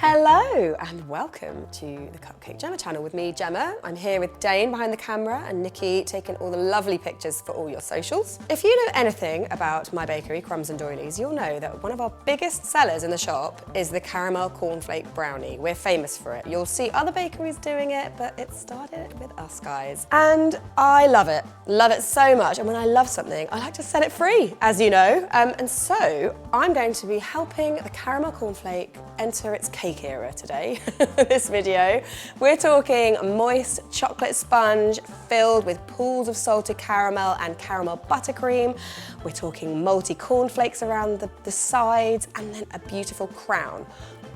Hello and welcome to the Cupcake Gemma channel with me, Gemma. I'm here with Dane behind the camera and Nikki taking all the lovely pictures for all your socials. If you know anything about my bakery, Crumbs and Doilies, you'll know that one of our biggest sellers in the shop is the Caramel Cornflake Brownie. We're famous for it. You'll see other bakeries doing it, but it started with us guys. And I love it so much. And when I love something, I like to set it free, as you know. And so I'm going to be helping the Caramel Cornflake enter its cake era today. This video, we're talking moist chocolate sponge filled with pools of salted caramel and caramel buttercream. We're talking multi cornflakes around the sides and then a beautiful crown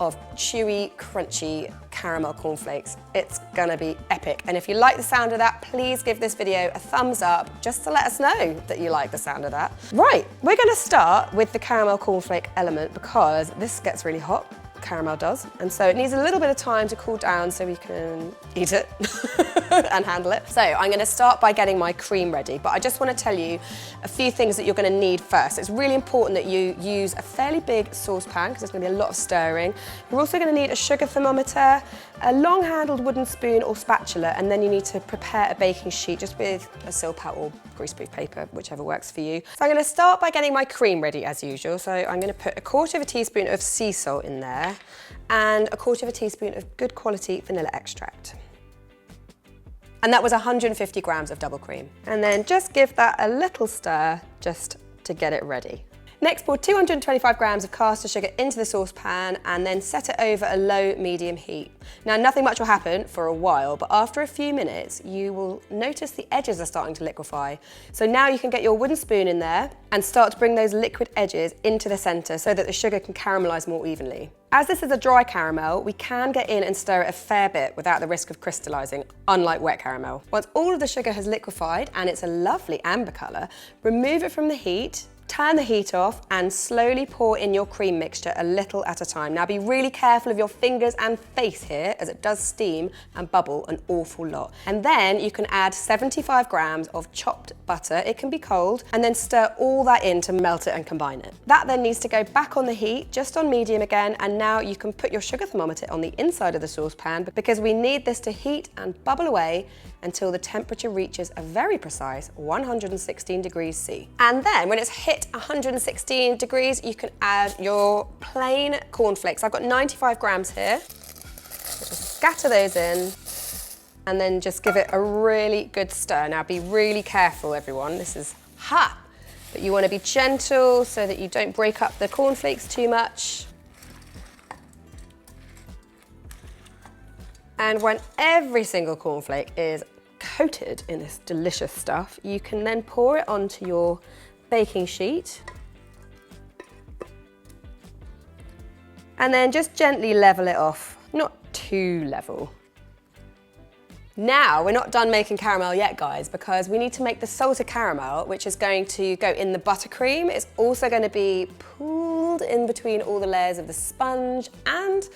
of chewy, crunchy caramel cornflakes. It's gonna be epic. And if you like the sound of that, please give this video a thumbs up just to let us know that you like the sound of that. Right, we're gonna start with the caramel cornflake element because this gets really hot. Caramel does, and so it needs a little bit of time to cool down so we can eat it and handle it. So I'm going to start by getting my cream ready, but I just want to tell you a few things that you're going to need first. It's really important that you use a fairly big saucepan because there's going to be a lot of stirring. You're also going to need a sugar thermometer, a long-handled wooden spoon or spatula, and then you need to prepare a baking sheet just with a silpat or greaseproof paper, whichever works for you. So I'm going to start by getting my cream ready as usual. So I'm going to put 1/4 teaspoon of sea salt in there and 1/4 teaspoon of good quality vanilla extract. And that was 150 grams of double cream. And then just give that a little stir just to get it ready. Next, pour 225 grams of caster sugar into the saucepan and then set it over a low-medium heat. Now, nothing much will happen for a while, but after a few minutes, you will notice the edges are starting to liquefy. So now you can get your wooden spoon in there and start to bring those liquid edges into the center so that the sugar can caramelize more evenly. As this is a dry caramel, we can get in and stir it a fair bit without the risk of crystallizing, unlike wet caramel. Once all of the sugar has liquefied and it's a lovely amber color, remove it from the heat, turn the heat off and slowly pour in your cream mixture a little at a time. Now be really careful of your fingers and face here as it does steam and bubble an awful lot. And then you can add 75 grams of chopped butter, it can be cold, and then stir all that in to melt it and combine it. That then needs to go back on the heat, just on medium again, and now you can put your sugar thermometer on the inside of the saucepan because we need this to heat and bubble away until the temperature reaches a very precise 116 degrees C. And then when it's hit 116 degrees, you can add your plain cornflakes. I've got 95 grams here. So just scatter those in and then just give it a really good stir. Now be really careful, everyone. This is hot, but you want to be gentle so that you don't break up the cornflakes too much. And when every single cornflake is coated in this delicious stuff, you can then pour it onto your baking sheet and then just gently level it off, not too level. Now, we're not done making caramel yet, guys, because we need to make the salted caramel, which is going to go in the buttercream. It's also going to be pooled in between all the layers of the sponge, and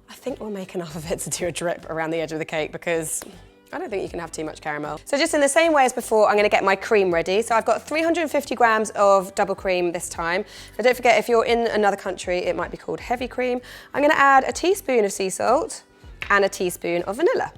I think we'll make enough of it to do a drip around the edge of the cake because I don't think you can have too much caramel. So just in the same way as before, I'm going to get my cream ready. So I've got 350 grams of double cream this time. But don't forget, if you're in another country, it might be called heavy cream. I'm going to add a teaspoon of sea salt and a teaspoon of vanilla.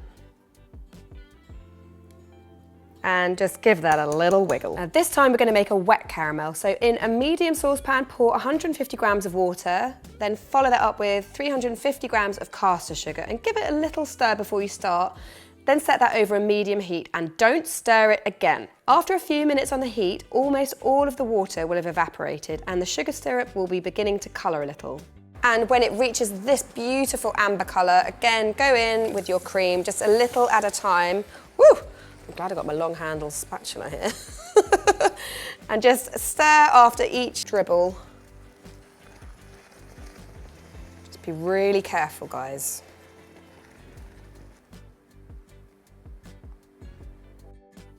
And just give that a little wiggle. Now this time we're going to make a wet caramel. So in a medium saucepan, pour 150 grams of water, then follow that up with 350 grams of caster sugar and give it a little stir before you start. Then set that over a medium heat and don't stir it again. After a few minutes on the heat, almost all of the water will have evaporated and the sugar syrup will be beginning to colour a little. And when it reaches this beautiful amber colour, again, go in with your cream, just a little at a time. Woo! I'm glad I got my long handle spatula here. And just stir after each dribble. Just be really careful, guys.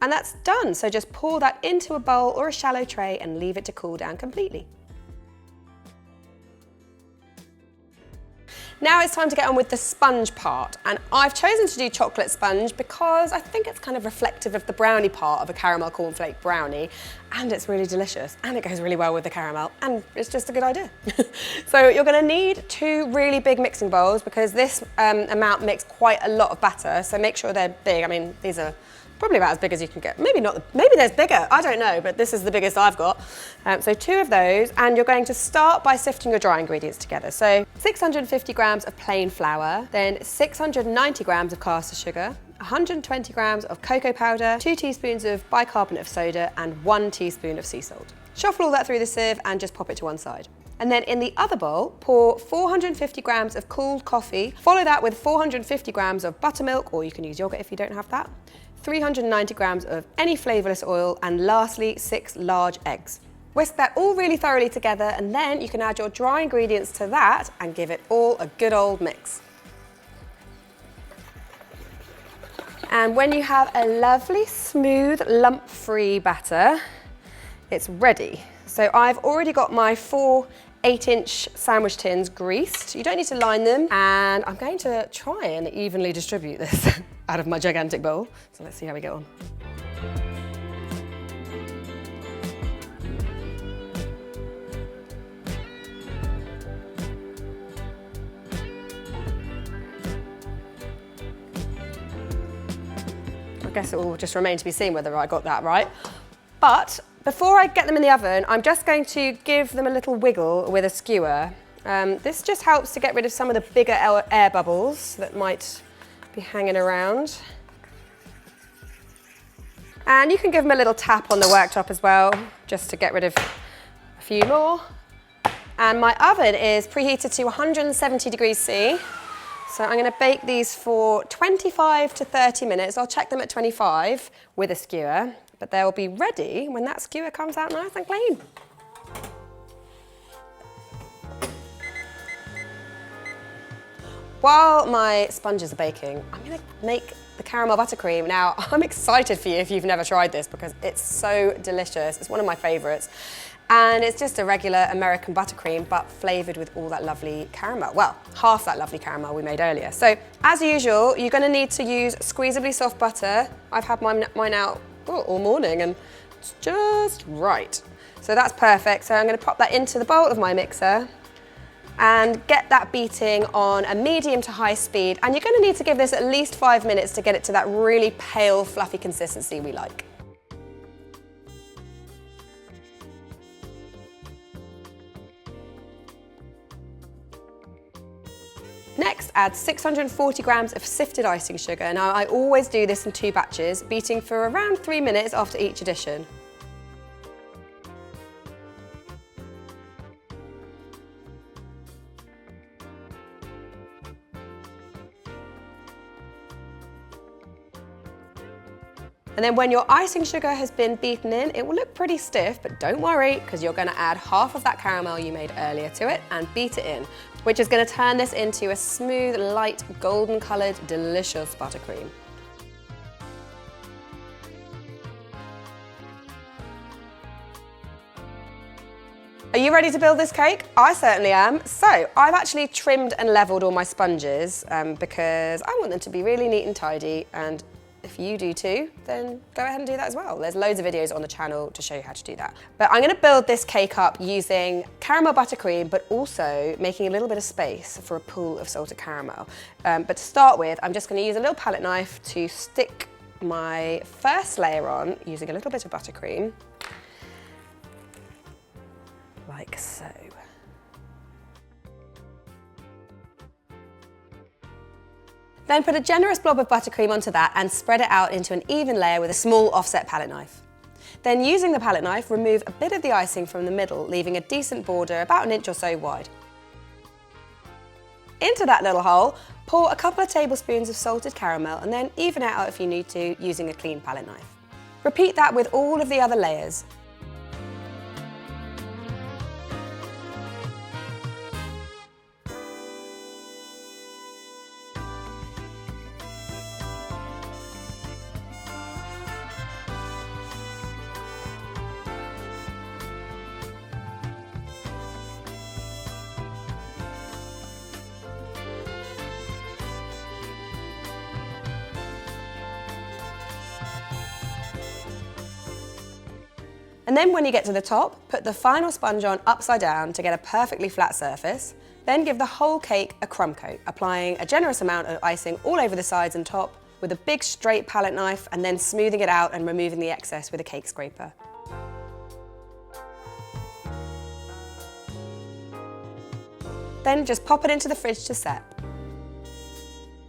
And that's done, so just pour that into a bowl or a shallow tray and leave it to cool down completely. Now it's time to get on with the sponge part, and I've chosen to do chocolate sponge because I think it's kind of reflective of the brownie part of a caramel cornflake brownie, and it's really delicious, and it goes really well with the caramel, and it's just a good idea. So you're going to need 2 really big mixing bowls because this amount makes quite a lot of batter, so make sure they're big. I mean, these are probably about as big as you can get. Maybe not, maybe there's bigger, I don't know, but this is the biggest I've got. So 2 of those, and you're going to start by sifting your dry ingredients together. So 650 grams of plain flour, then 690 grams of caster sugar, 120 grams of cocoa powder, 2 teaspoons of bicarbonate of soda, and 1 teaspoon of sea salt. Shuffle all that through the sieve and just pop it to one side. And then in the other bowl, pour 450 grams of cooled coffee, follow that with 450 grams of buttermilk, or you can use yogurt if you don't have that, 390 grams of any flavourless oil, and lastly 6 large eggs. Whisk that all really thoroughly together, and then you can add your dry ingredients to that and give it all a good old mix. And when you have a lovely, smooth, lump-free batter, it's ready. So I've already got my 4 8-inch sandwich tins greased. You don't need to line them, and I'm going to try and evenly distribute this out of my gigantic bowl. So let's see how we get on. I guess it will just remain to be seen whether I got that right. But before I get them in the oven, I'm just going to give them a little wiggle with a skewer. This just helps to get rid of some of the bigger air bubbles that might be hanging around. And you can give them a little tap on the worktop as well, just to get rid of a few more. And my oven is preheated to 170 degrees C. So I'm going to bake these for 25 to 30 minutes. I'll check them at 25 with a skewer, but they'll be ready when that skewer comes out nice and clean. While my sponges are baking, I'm going to make the caramel buttercream. Now, I'm excited for you if you've never tried this because it's so delicious. It's one of my favourites. And it's just a regular American buttercream, but flavoured with all that lovely caramel. Well, half that lovely caramel we made earlier. So, as usual, you're going to need to use squeezably soft butter. I've had mine out all morning and it's just right. So that's perfect. So I'm going to pop that into the bowl of my mixer and get that beating on a medium to high speed. And you're going to need to give this at least 5 minutes to get it to that really pale, fluffy consistency we like. Next, add 640 grams of sifted icing sugar. Now, I always do this in 2 batches, beating for around 3 minutes after each addition. And then when your icing sugar has been beaten in, it will look pretty stiff, but don't worry, because you're going to add half of that caramel you made earlier to it and beat it in, which is going to turn this into a smooth, light, golden coloured, delicious buttercream. Are you ready to build this cake? I certainly am. So I've actually trimmed and levelled all my sponges because I want them to be really neat and tidy, and if you do too, then go ahead and do that as well. There's loads of videos on the channel to show you how to do that. But I'm going to build this cake up using caramel buttercream, but also making a little bit of space for a pool of salted caramel. But to start with, I'm just going to use a little palette knife to stick my first layer on using a little bit of buttercream, like so. Then put a generous blob of buttercream onto that and spread it out into an even layer with a small offset palette knife. Then using the palette knife, remove a bit of the icing from the middle, leaving a decent border about 1 inch or so wide. Into that little hole, pour a couple of tablespoons of salted caramel and then even it out if you need to using a clean palette knife. Repeat that with all of the other layers. And then when you get to the top, put the final sponge on upside down to get a perfectly flat surface. Then give the whole cake a crumb coat, applying a generous amount of icing all over the sides and top with a big straight palette knife, and then smoothing it out and removing the excess with a cake scraper. Then just pop it into the fridge to set.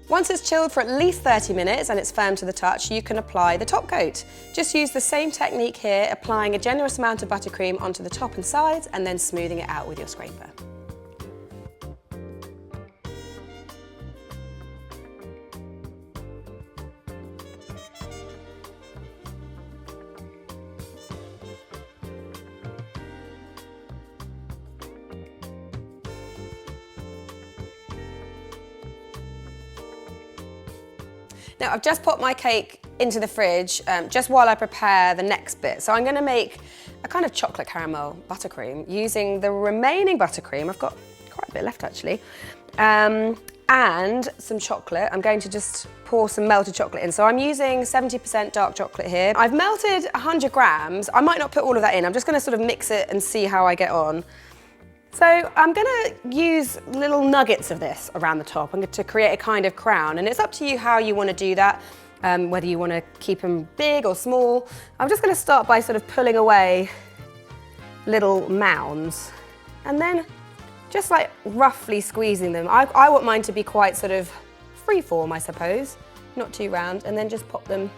Once it's chilled for at least 30 minutes and it's firm to the touch, you can apply the top coat. Just use the same technique here, applying a generous amount of buttercream onto the top and sides and then smoothing it out with your scraper. Now I've just popped my cake into the fridge just while I prepare the next bit. So I'm going to make a kind of chocolate caramel buttercream using the remaining buttercream. I've got quite a bit left actually. And some chocolate. I'm going to just pour some melted chocolate in. So I'm using 70% dark chocolate here. I've melted 100 grams. I might not put all of that in. I'm just going to sort of mix it and see how I get on. So I'm going to use little nuggets of this around the top. I'm going to create a kind of crown, and it's up to you how you want to do that, whether you want to keep them big or small. I'm just going to start by sort of pulling away little mounds and then just like roughly squeezing them. I want mine to be quite sort of freeform, I suppose, not too round, and then just pop them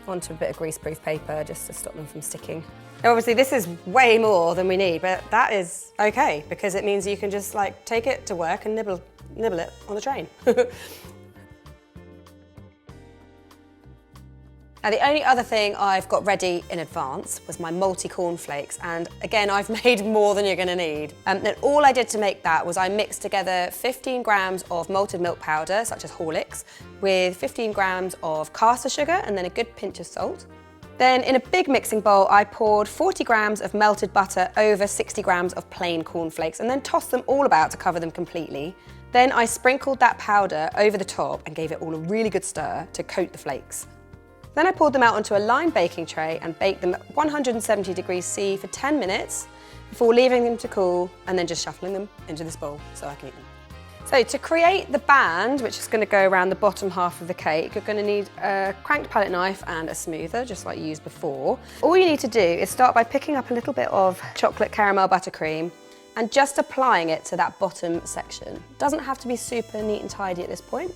onto a bit of greaseproof paper just to stop them from sticking. Now obviously this is way more than we need, but that is okay because it means you can just like take it to work and nibble it on the train. Now the only other thing I've got ready in advance was my multi cornflakes, and again I've made more than you're going to need. And all I did to make that was I mixed together 15 grams of malted milk powder, such as Horlicks, with 15 grams of caster sugar and then a good pinch of salt. Then in a big mixing bowl, I poured 40 grams of melted butter over 60 grams of plain cornflakes and then tossed them all about to cover them completely. Then I sprinkled that powder over the top and gave it all a really good stir to coat the flakes. Then I poured them out onto a lined baking tray and baked them at 170 degrees C for 10 minutes before leaving them to cool and then just shuffling them into this bowl so I can eat them. So to create the band, which is going to go around the bottom half of the cake, you're going to need a cranked palette knife and a smoother, just like you used before. All you need to do is start by picking up a little bit of chocolate caramel buttercream and just applying it to that bottom section. It doesn't have to be super neat and tidy at this point.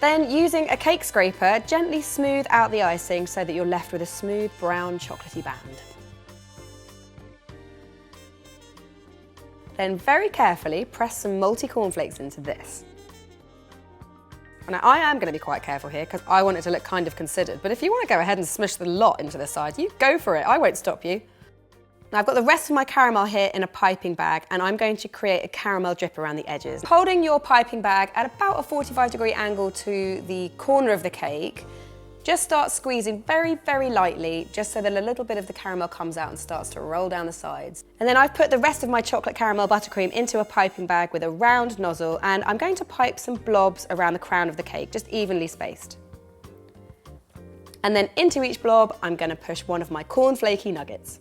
Then, using a cake scraper, gently smooth out the icing so that you're left with a smooth brown chocolatey band. Then very carefully press some multi cornflakes into this. Now I am going to be quite careful here because I want it to look kind of considered, but if you want to go ahead and smush the lot into the sides, you go for it, I won't stop you. Now I've got the rest of my caramel here in a piping bag and I'm going to create a caramel drip around the edges. Holding your piping bag at about a 45-degree angle to the corner of the cake, just start squeezing very, very lightly just so that a little bit of the caramel comes out and starts to roll down the sides. And then I've put the rest of my chocolate caramel buttercream into a piping bag with a round nozzle and I'm going to pipe some blobs around the crown of the cake, just evenly spaced. And then into each blob, I'm going to push one of my cornflakey nuggets.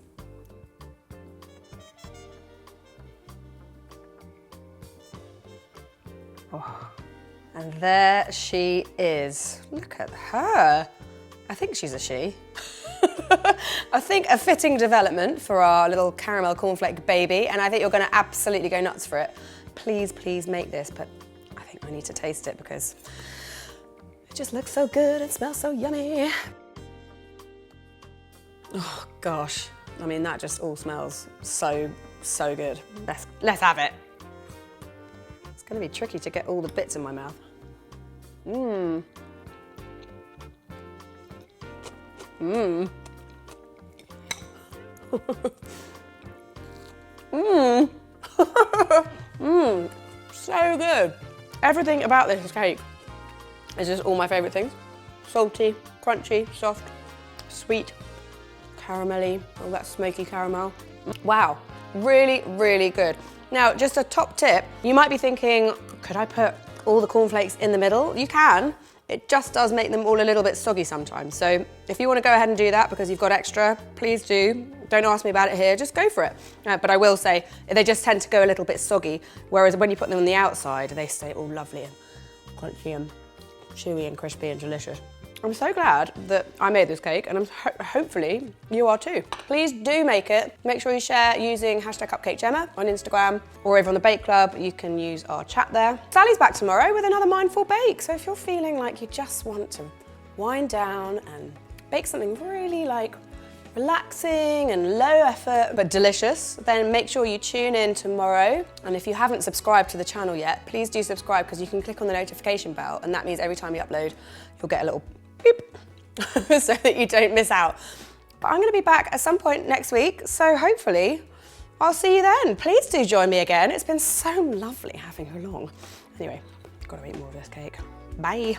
Oh, and there she is. Look at her. I think she's a she. I think a fitting development for our little caramel cornflake baby, and I think you're going to absolutely go nuts for it. Please, please make this, but I think I need to taste it because it just looks so good and smells so yummy. Oh gosh, I mean that just all smells so good. Let's have it. It's going to be tricky to get all the bits in my mouth. Mmm. Mmm. Mmm. Mmm. So good. Everything about this cake is just all my favourite things. Salty, crunchy, soft, sweet, caramelly, all that smoky caramel. Wow, really, really good. Now, just a top tip, you might be thinking, could I put all the cornflakes in the middle? You can. It just does make them all a little bit soggy sometimes. So if you want to go ahead and do that because you've got extra, please do. Don't ask me about it here, just go for it. But I will say, they just tend to go a little bit soggy, whereas when you put them on the outside, they stay all lovely and crunchy and chewy and crispy and delicious. I'm so glad that I made this cake, and hopefully you are too. Please do make it. Make sure you share using #CupcakeGemma on Instagram, or over on the Bake Club, you can use our chat there. Sally's back tomorrow with another mindful bake, so if you're feeling like you just want to wind down and bake something really like relaxing and low effort but delicious, then make sure you tune in tomorrow. And if you haven't subscribed to the channel yet, please do subscribe, because you can click on the notification bell, and that means every time you upload, you'll get a little beep so that you don't miss out. But I'm going to be back at some point next week, so hopefully I'll see you then. Please do join me again. It's been so lovely having you along. Anyway, gotta eat more of this cake. Bye.